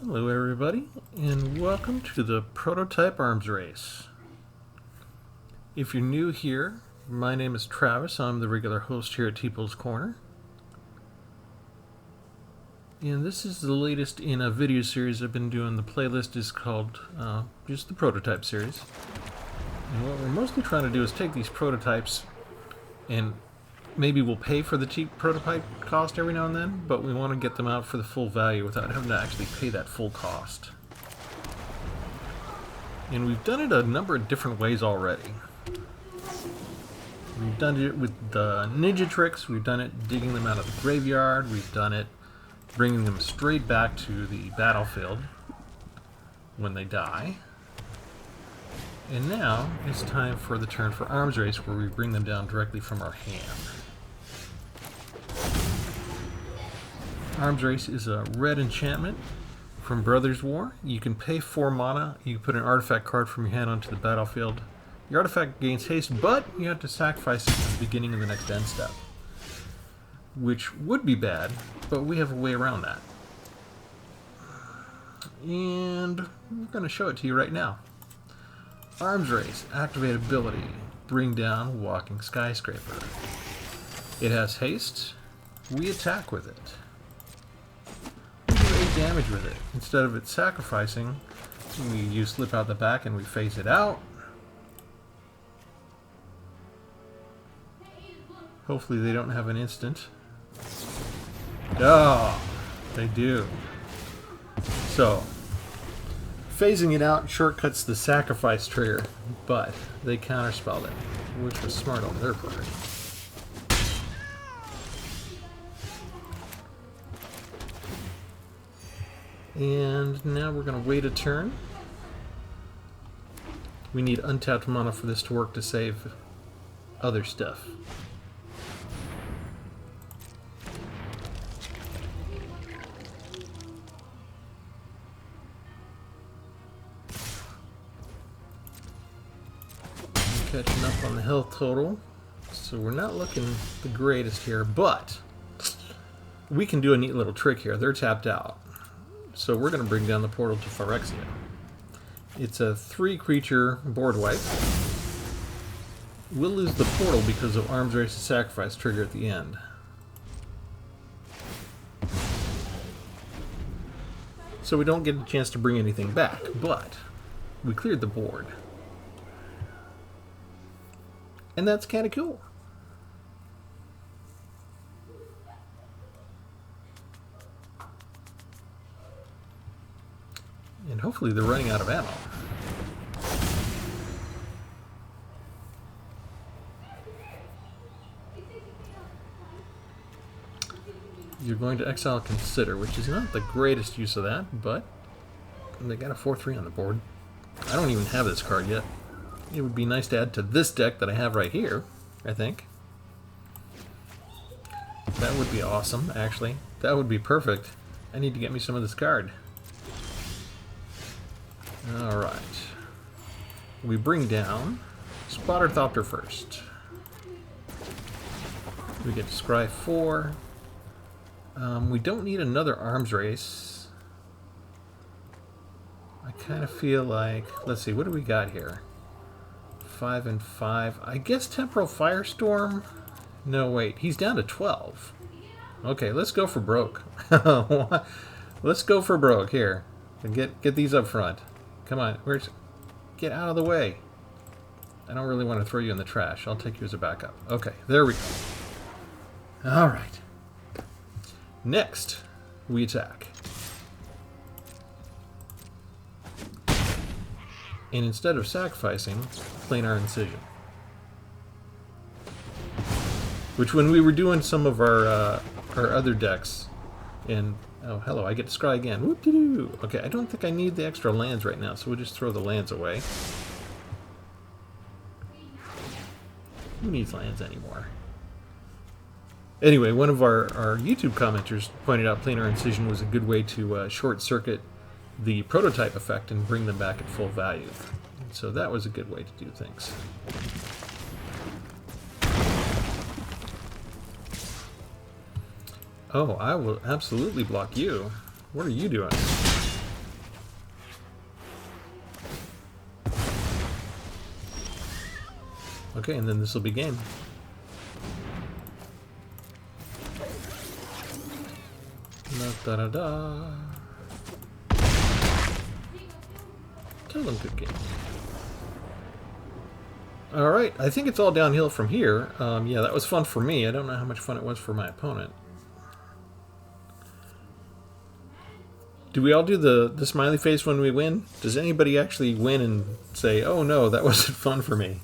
Hello everybody, and welcome to the Prototype Arms Race. If you're new here, my name is Travis. I'm the regular host here at Tpull's Corner. And this is the latest in a video series I've been doing. The playlist is called just the Prototype series. And what we're mostly trying to do is take these prototypes and maybe we'll pay for the cheap prototype cost every now and then, but we want to get them out for the full value without having to actually pay that full cost. And we've done it a number of different ways already. We've done it with the ninja tricks, we've done it digging them out of the graveyard, we've done it bringing them straight back to the battlefield when they die. And now it's time for the turn for Arms Race, where we bring them down directly from our hand. Arms Race is a red enchantment from Brothers War. You can pay 4 mana, you can put an artifact card from your hand onto the battlefield. Your artifact gains haste, but you have to sacrifice it at the beginning of the next end step. Which would be bad, but we have a way around that. And we're going to show it to you right now. Arms Race, activate ability, bring down Walking Skyscraper. It has haste, we attack with it. We do 8 damage with it. Instead of it sacrificing, we use slip out the back and we phase it out. Hopefully they don't have an instant. Oh, they do. So, phasing it out shortcuts the sacrifice trigger, but they counterspelled it, which was smart on their part. And now we're going to wait a turn. We need untapped mana for this to work to save other stuff. Catching up on the health total, so we're not looking the greatest here, but we can do a neat little trick here. They're tapped out, so we're going to bring down the portal to Phyrexia. It's a 3 creature board wipe. We'll lose the portal because of Arms Race's sacrifice trigger at the end. So we don't get a chance to bring anything back, but we cleared the board. And that's kind of cool. And hopefully they're running out of ammo. You're going to exile Consider, which is not the greatest use of that, but they got a 4/3 on the board. I don't even have this card yet. It would be nice to add to this deck that I have right here, I think. That would be awesome, actually. That would be perfect. I need to get me some of this card. Alright. We bring down Spotterthopter first. We get to scry 4. We don't need another Arms Race. I kind of feel like... Let's see, what do we got here? 5 and 5. I guess Temporal Firestorm? No, wait. He's down to 12. Okay, let's go for broke. Let's go for broke here. And get these up front. Come on. Get out of the way. I don't really want to throw you in the trash. I'll take you as a backup. Okay, there we go. Alright. Next, we attack. And instead of sacrificing, Planar Incision. Which, when we were doing some of our other decks, and oh hello, I get to scry again. Whoop-de-doo. Okay, I don't think I need the extra lands right now, so we'll just throw the lands away. Who needs lands anymore? Anyway, one of our YouTube commenters pointed out Planar Incision was a good way to short circuit the prototype effect and bring them back at full value. So that was a good way to do things. Oh, I will absolutely block you. What are you doing? Okay, and then this will be game. Da da da. Tell them good game. Alright, I think it's all downhill from here. Yeah, that was fun for me. I don't know how much fun it was for my opponent. Do we all do the smiley face when we win? Does anybody actually win and say, oh no, that wasn't fun for me?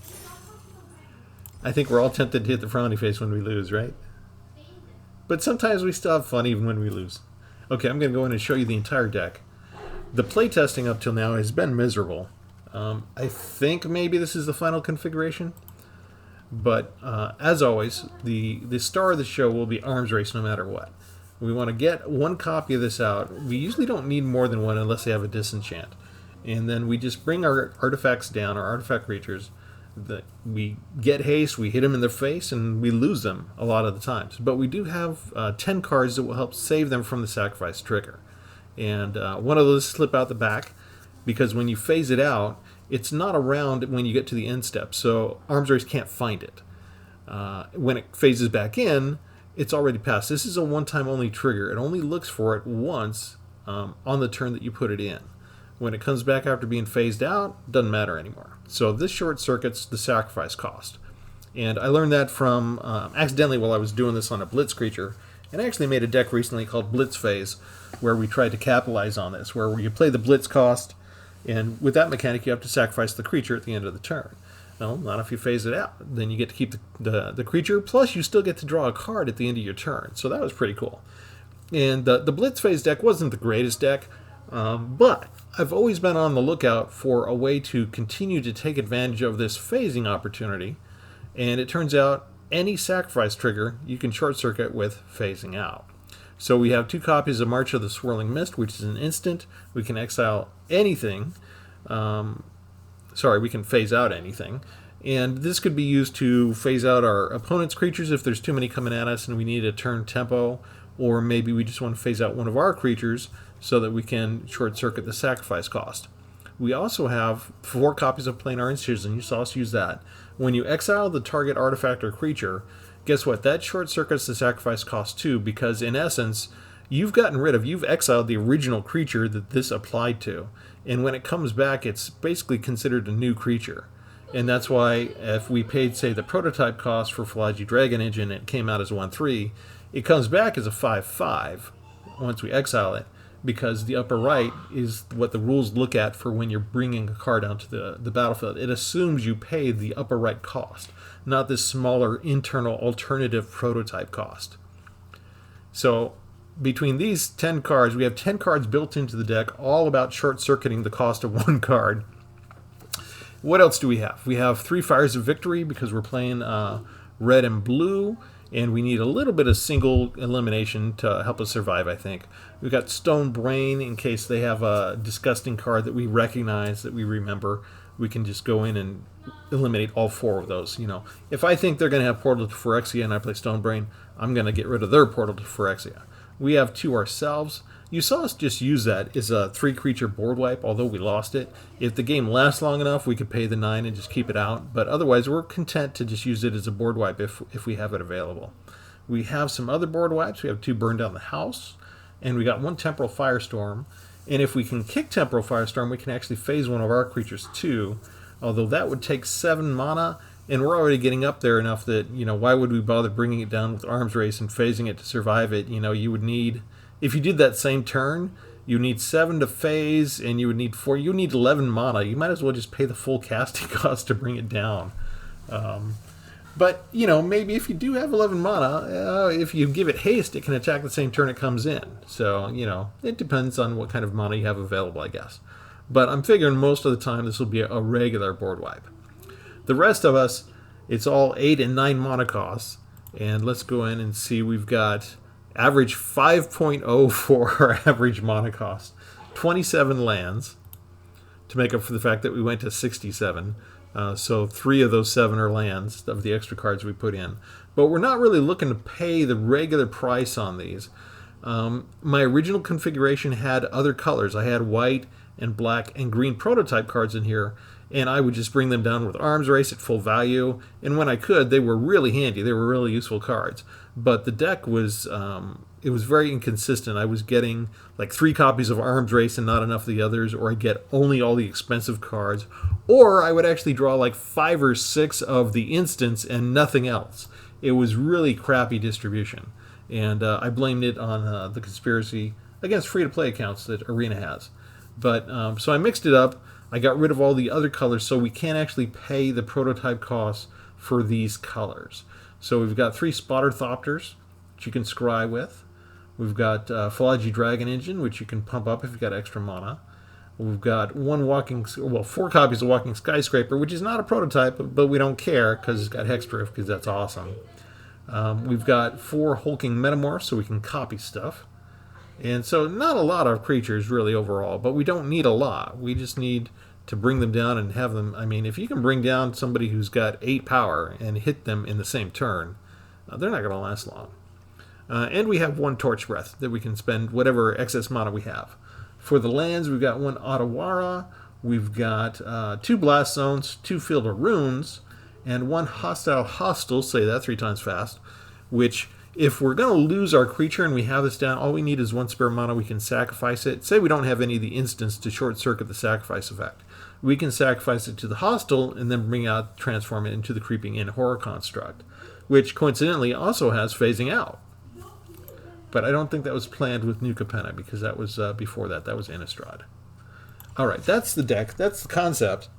I think we're all tempted to hit the frowny face when we lose, right? But sometimes we still have fun even when we lose. Okay, I'm going to go in and show you the entire deck. The playtesting up till now has been miserable. I think maybe this is the final configuration. But as always, the star of the show will be Arms Race no matter what. We want to get one copy of this out. We usually don't need more than one unless they have a disenchant. And then we just bring our artifacts down, our artifact creatures. We get haste, we hit them in the face, and we lose them a lot of the times. But we do have 10 cards that will help save them from the sacrifice trigger. And one of those slip out the back, because when you phase it out, it's not around when you get to the end step, so Arms Race can't find it. When it phases back in, it's already passed. This is a one-time only trigger. It only looks for it once on the turn that you put it in. When it comes back after being phased out, it doesn't matter anymore. So this short circuits the sacrifice cost. And I learned that from accidentally while I was doing this on a Blitz creature. And I actually made a deck recently called Blitz Phase, where we tried to capitalize on this, where you play the Blitz cost, and with that mechanic you have to sacrifice the creature at the end of the turn. No, not if you phase it out. Then you get to keep the creature, plus you still get to draw a card at the end of your turn. So that was pretty cool. And the Blitz Phase deck wasn't the greatest deck, but I've always been on the lookout for a way to continue to take advantage of this phasing opportunity. And it turns out any sacrifice trigger you can short circuit with phasing out. So we have 2 copies of March of the Swirling Mist, which is an instant. We can exile anything. We can phase out anything. And this could be used to phase out our opponent's creatures if there's too many coming at us and we need a turn tempo. Or maybe we just want to phase out one of our creatures so that we can short circuit the sacrifice cost. We also have 4 copies of Planar Incision. You saw us use that. When you exile the target artifact or creature, guess what? That short circuits the sacrifice cost too, because in essence, you've exiled the original creature that this applied to. And when it comes back, it's basically considered a new creature. And that's why if we paid, say, the prototype cost for Falaji Dragon Engine, it came out as 1/3, it comes back as a 5/5 once we exile it, because the upper right is what the rules look at for when you're bringing a card onto the battlefield. It assumes you pay the upper right cost, not this smaller internal alternative prototype cost. So between these 10 cards, we have 10 cards built into the deck, all about short-circuiting the cost of one card. What else do we have? We have 3 Fires of Victory because we're playing red and blue, and we need a little bit of single elimination to help us survive, I think. We've got Stone Brain in case they have a disgusting card that we recognize, that we remember. We can just go in and eliminate all 4 of those. You know, if I think they're going to have Portal to Phyrexia and I play Stone Brain, I'm going to get rid of their Portal to Phyrexia. We have 2 ourselves. You saw us just use that as a 3-creature board wipe, although we lost it. If the game lasts long enough, we could pay the 9 and just keep it out. But otherwise, we're content to just use it as a board wipe if we have it available. We have some other board wipes. We have 2 Burn Down the House, and we got 1 Temporal Firestorm. And if we can kick Temporal Firestorm, we can actually phase one of our creatures too, although that would take 7 mana, and we're already getting up there enough that, you know, why would we bother bringing it down with Arms Race and phasing it to survive it? You know, you would need, if you did that same turn, you need 7 to phase, and you would need 4. You need 11 mana. You might as well just pay the full casting cost to bring it down. But, you know, maybe if you do have 11 mana, if you give it haste, it can attack the same turn it comes in. So, you know, it depends on what kind of mana you have available, I guess. But I'm figuring most of the time this will be a regular board wipe. The rest of us, it's all 8 and 9 mana costs. And let's go in and see. We've got average 5.0 for our average mana cost. 27 lands to make up for the fact that we went to 67. So 3 of those 7 are lands of the extra cards we put in. But we're not really looking to pay the regular price on these. My original configuration had other colors. I had white and black and green prototype cards in here. and I would just bring them down with Arms Race at full value. And when I could, they were really handy. They were really useful cards. But the deck was it was very inconsistent. I was getting like 3 copies of Arms Race and not enough of the others, or I'd get only all the expensive cards, or I would actually draw like 5 or 6 of the instants and nothing else. It was really crappy distribution, and I blamed it on the conspiracy against free-to-play accounts that Arena has. But so I mixed it up. I got rid of all the other colors, so we can't actually pay the prototype costs for these colors. So we've got 3 Spotter Thopters, which you can scry with. We've got Philology Dragon Engine, which you can pump up if you've got extra mana. We've got 4 copies of Walking Skyscraper, which is not a prototype, but we don't care because it's got hexproof, because that's awesome. We've got 4 Hulking Metamorphs, so we can copy stuff. And so not a lot of creatures really overall, but we don't need a lot. We just need to bring them down and have them. I mean, if you can bring down somebody who's got 8 power and hit them in the same turn, they're not going to last long. And we have 1 Torch Breath that we can spend whatever excess mana we have. For the lands, we've got 1 Otawara, we've got 2 Blast Zones, 2 Field of Runes, and 1 Hostile Hostel, say that 3 times fast, which, if we're going to lose our creature and we have this down, all we need is 1 spare mana, we can sacrifice it. Say we don't have any of the instants to short-circuit the sacrifice effect. We can sacrifice it to the Hostile and then transform it into the Creeping In Horror construct, which coincidentally also has phasing out. But I don't think that was planned with New Capenna, because that was before that. That was Innistrad. Alright, that's the deck. That's the concept.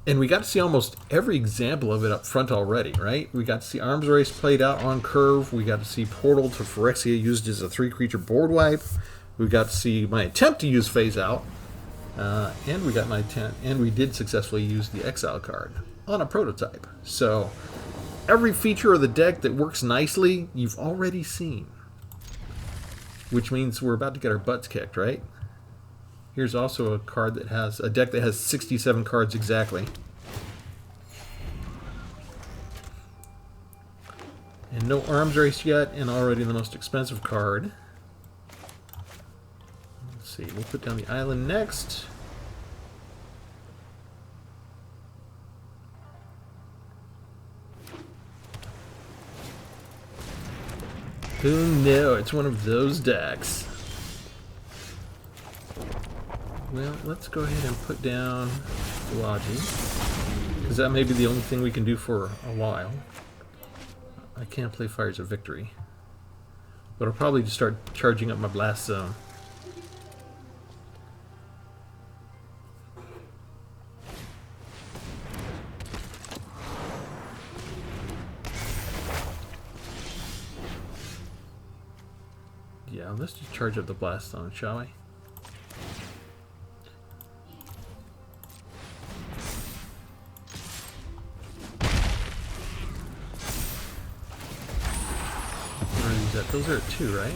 And we got to see almost every example of it up front already, right? We got to see Arms Race played out on curve. We got to see Portal to Phyrexia used as a 3-creature board wipe. We got to see my attempt to use Phase Out. And we got my attempt, and we did successfully use the Exile card on a prototype. So every feature of the deck that works nicely, you've already seen. Which means we're about to get our butts kicked, right? Here's also a card that has a deck that has 67 cards exactly. And no Arms Race yet, and already the most expensive card. Let's see, we'll put down the island next. Oh no, it's one of those decks. Well, let's go ahead and put down Philology, because that may be the only thing we can do for a while. I can't play Fires of Victory, but I'll probably just start charging up my Blast Zone. Yeah, let's just charge up the Blast Zone, shall we? Those are 2, right?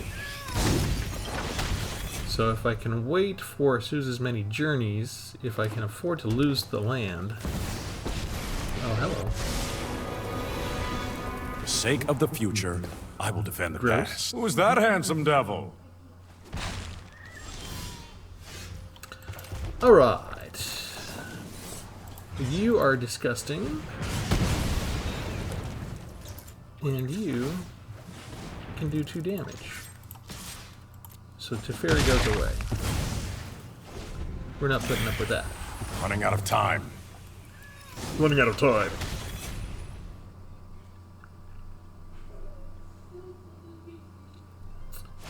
So if I can wait for Sousa's Many Journeys, if I can afford to lose the land... Oh, hello. For the sake of the future, I will defend the Gross. past. Who's that handsome devil? Alright. You are disgusting. And you can do 2 damage. So Teferi goes away. We're not putting up with that. Running out of time. Running out of time.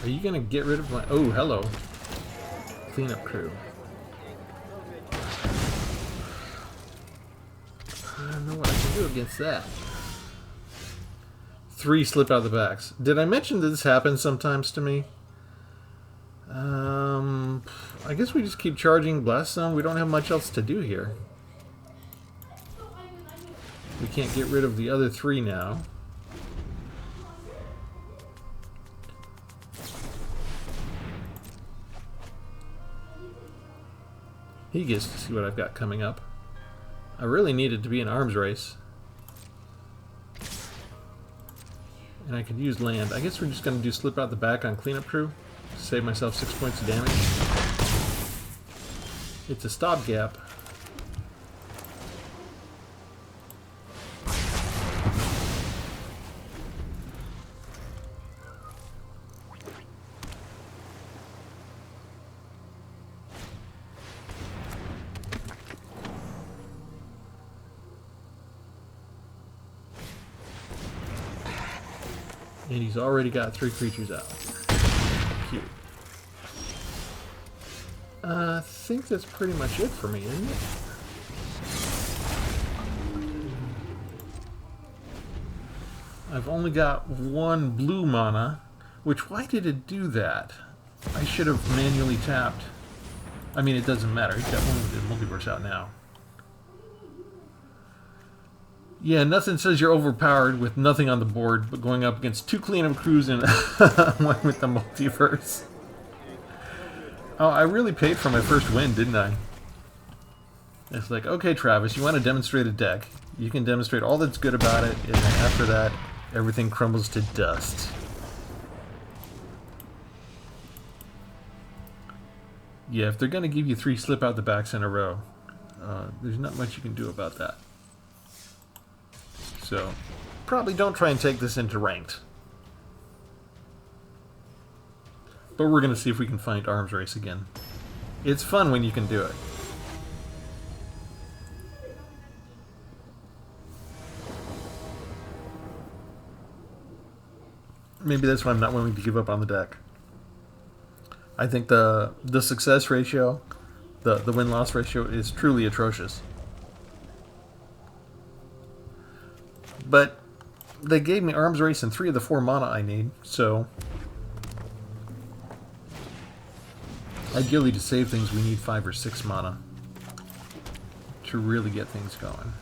Are you gonna get rid of my... Oh, hello. Cleanup crew. I don't know what I can do against that. 3 slip out the backs. Did I mention that this happens sometimes to me? I guess we just keep charging Blast Zone. We don't have much else to do here. We can't get rid of the other 3 now. He gets to see what I've got coming up. I really needed to be an Arms Race. And I could use land. I guess we're just going to do slip out the back on Cleanup Crew. Save myself 6 points of damage. It's a stopgap. And he's already got 3 creatures out. Cute. I think that's pretty much it for me, isn't it? I've only got 1 blue mana, which, why did it do that? I should have manually tapped. I mean, it doesn't matter. He's got Limited Multiverse out now. Yeah, nothing says you're overpowered with nothing on the board, but going up against 2 cleanup crews and 1 with the Multiverse. Oh, I really paid for my first win, didn't I? It's like, okay, Travis, you want to demonstrate a deck. You can demonstrate all that's good about it, and then after that, everything crumbles to dust. Yeah, if they're going to give you 3 slip out the backs in a row, there's not much you can do about that. So, probably don't try and take this into ranked. But we're going to see if we can find Arms Race again. It's fun when you can do it. Maybe that's why I'm not willing to give up on the deck. I think the success ratio, the win-loss ratio is truly atrocious. But they gave me Arms Race and 3 of the 4 mana I need, so ideally to save things we need 5 or 6 mana to really get things going.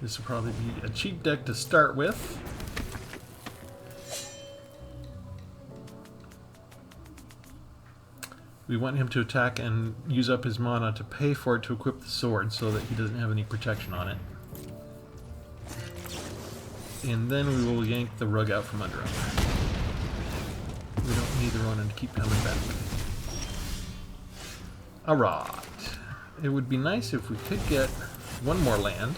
This will probably be a cheap deck to start with. We want him to attack and use up his mana to pay for it to equip the sword so that he doesn't have any protection on it. And then we will yank the rug out from under him. We don't need the Ronin to keep coming back. Alright. It would be nice if we could get 1 more land.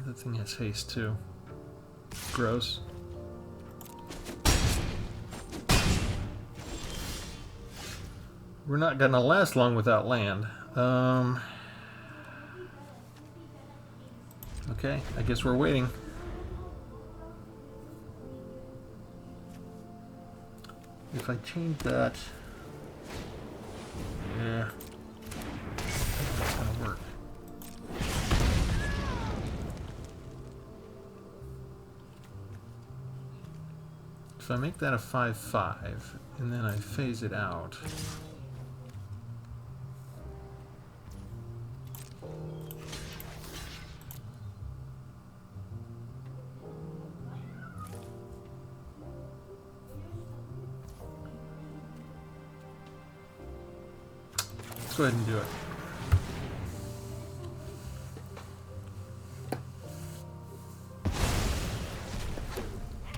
That thing has haste too. Gross. We're not gonna last long without land. Okay, I guess we're waiting. If I change that, yeah, that's gonna work. If I make that a 5/5 and then I phase it out, let's go ahead and do it.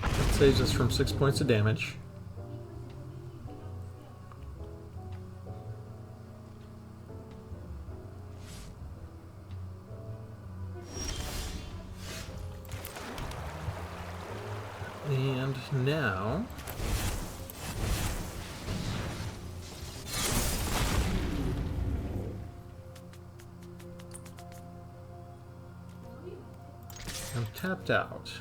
That saves us from 6 points of damage. And now I'm tapped out.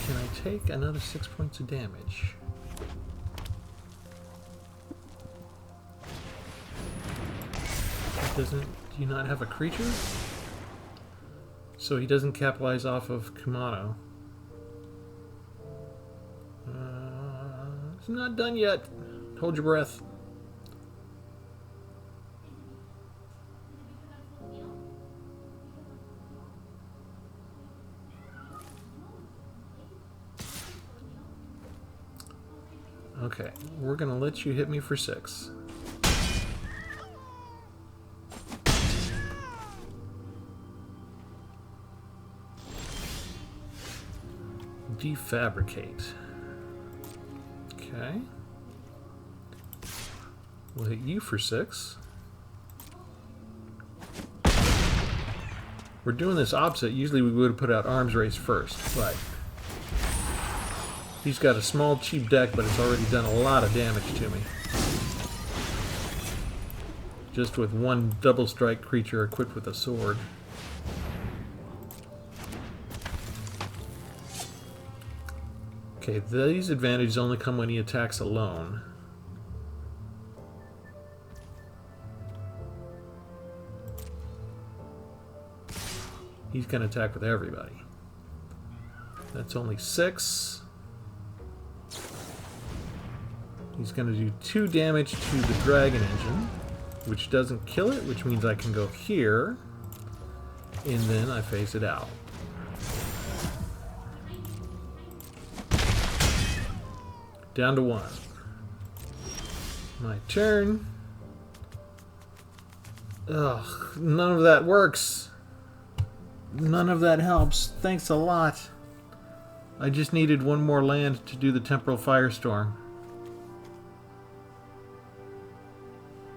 Can I take another 6 points of damage? Doesn't, do you not have a creature? So he doesn't capitalize off of Kumano. It's not done yet. Hold your breath. Okay, we're gonna let you hit me for 6. defabricate. Okay. We'll hit you for 6. We're doing this opposite. Usually we would have put out Arms Race first, but he's got a small, cheap deck, but it's already done a lot of damage to me. Just with one double strike creature equipped with a sword. Okay, these advantages only come when he attacks alone. He's going to attack with everybody. That's only 6. He's going to do 2 damage to the Dragon Engine, which doesn't kill it, which means I can go here, and then I face it out. Down to 1. My turn. Ugh, none of that works. None of that helps. Thanks a lot. I just needed one more land to do the Temporal Firestorm.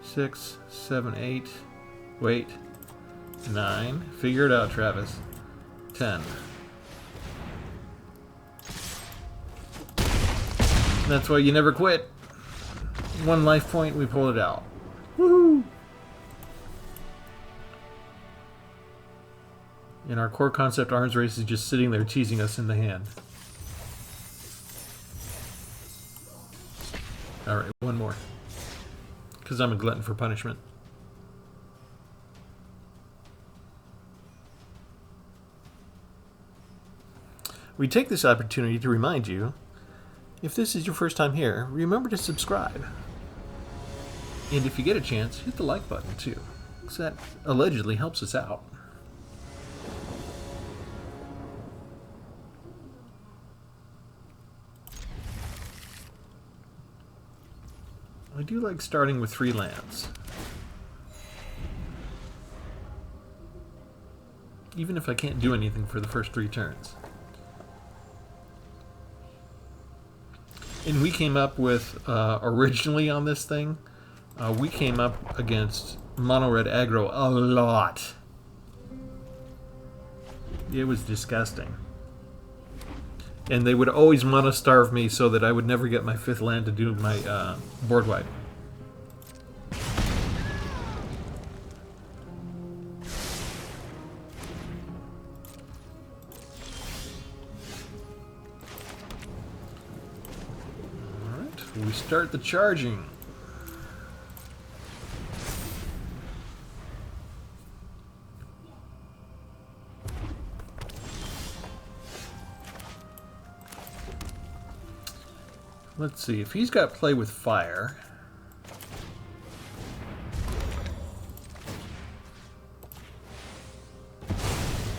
6, 7, 8. Wait. 9. Figure it out, Travis. 10. That's why you never quit. 1 life point, we pull it out. Woohoo! And our core concept Arms Race is just sitting there teasing us in the hand. Alright, 1 more. Because I'm a glutton for punishment. We take this opportunity to remind you, if this is your first time here, remember to subscribe. And if you get a chance, hit the like button too, because that allegedly helps us out. I do like starting with 3 lands. Even if I can't do anything for the first 3 turns. And we came up with, originally on this thing, we came up against mono-red aggro a lot. It was disgusting. And they would always mono-starve me so that I would never get my 5th land to do my board wipe. Alright, we start the charging. Let's see, if he's got play with fire,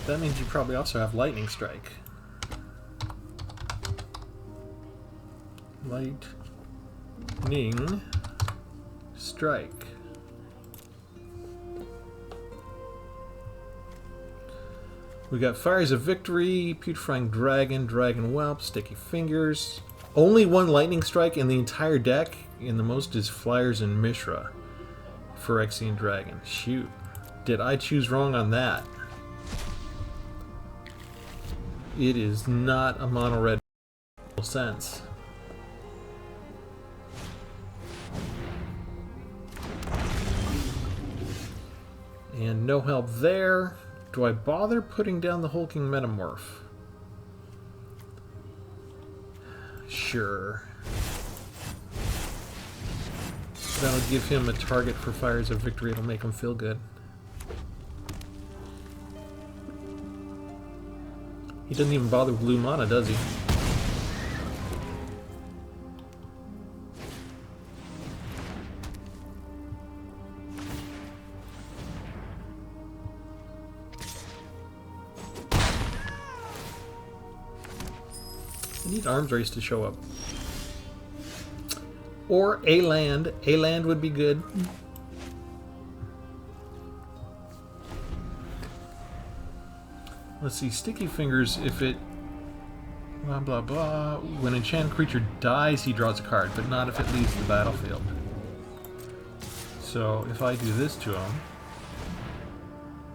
that means you probably also have lightning strike. Lightning strike. We got Fires of Victory, Putrefying Dragon, Dragon Whelp, Sticky Fingers. Only 1 lightning strike in the entire deck, and the most is Flyers and Mishra. Phyrexian Dragon. Shoot. Did I choose wrong on that? It is not a mono-red sense. And no help there. Do I bother putting down the Hulking Metamorph? Sure. That'll give him a target for Fires of Victory. It'll make him feel good. He doesn't even bother with blue mana, does he? I need Arms Race to show up. Or a land. A land would be good. Let's see, Sticky Fingers, if it Blah, blah, blah. When an enchanted creature dies, he draws a card, but not if it leaves the battlefield. So if I do this to him,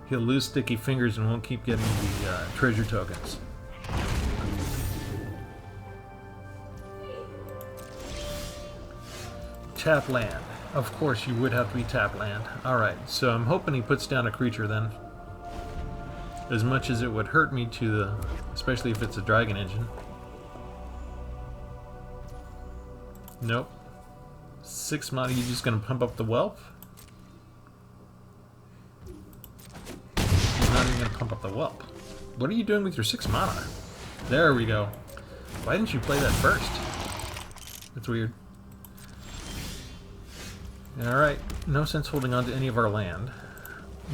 he'll lose sticky fingers and won't keep getting the treasure tokens. Tap land. Of course, you would have to be tap land. Alright, so I'm hoping he puts down a creature then. As much as it would hurt me to the... especially if it's a dragon engine. Nope. 6 mana, you just gonna pump up the whelp? He's not even gonna pump up the whelp. What are you doing with your 6 mana? There we go. Why didn't you play that first? That's weird. Alright, no sense holding on to any of our land.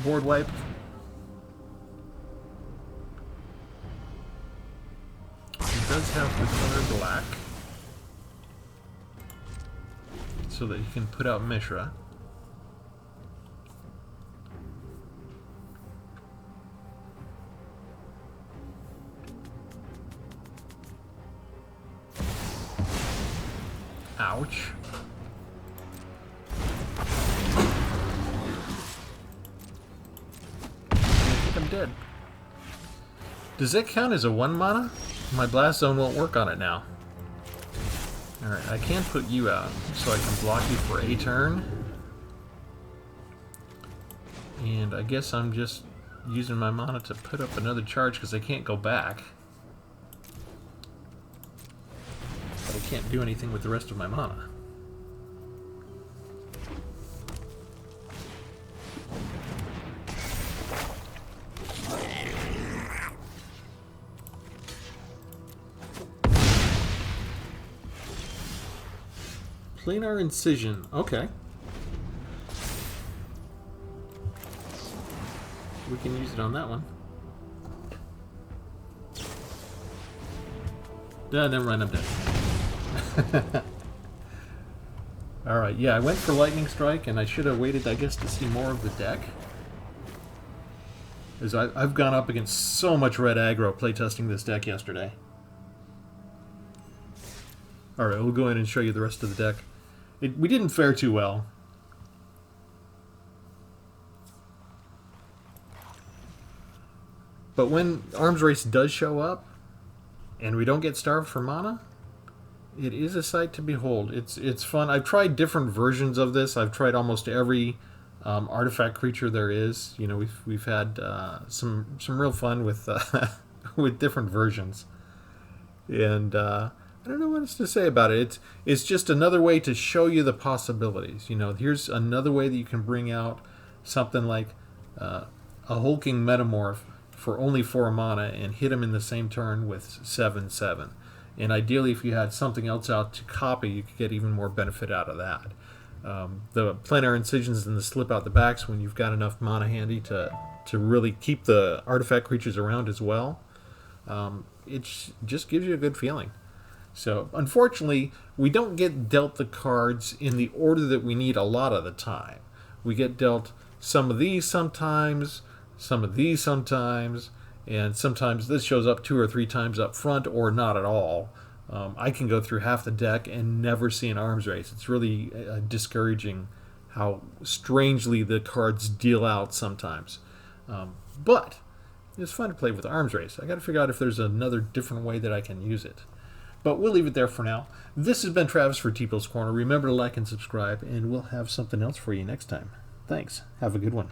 Board wipe. He does have the color black, so that he can put out Mishra. Ouch. I'm dead. Does that count as a 1 mana? My blast zone won't work on it now. Alright, I can put you out, so I can block you for a turn. And I guess I'm just using my mana to put up another charge because I can't go back. But I can't do anything with the rest of my mana. Planar Incision. Okay. We can use it on that one. Never mind, I'm dead. Alright, yeah, I went for Lightning Strike, and I should have waited, I guess, to see more of the deck. As I've gone up against so much red aggro playtesting this deck yesterday. Alright, we'll go in and show you the rest of the deck. We didn't fare too well. But when Arms Race does show up, and we don't get starved for mana, it is a sight to behold. It's fun. I've tried different versions of this. I've tried almost every artifact creature there is. You know, we've had some real fun with with different versions, and I don't know what else to say about it. It's just another way to show you the possibilities. You know, here's another way that you can bring out something like a hulking metamorph for only 4 mana and hit him in the same turn with 7/7. And ideally, if you had something else out to copy, you could get even more benefit out of that. The planar incisions and the slip out the backs when you've got enough mana handy to really keep the artifact creatures around as well. It just gives you a good feeling. So, unfortunately, we don't get dealt the cards in the order that we need a lot of the time. We get dealt some of these sometimes, some of these sometimes, and sometimes this shows up 2 or 3 times up front or not at all. I can go through half the deck and never see an Arms Race. It's really discouraging how strangely the cards deal out sometimes. But it's fun to play with Arms Race. I got to figure out if there's another different way that I can use it. But we'll leave it there for now. This has been Travis for Tpull's Corner. Remember to like and subscribe, and we'll have something else for you next time. Thanks. Have a good one.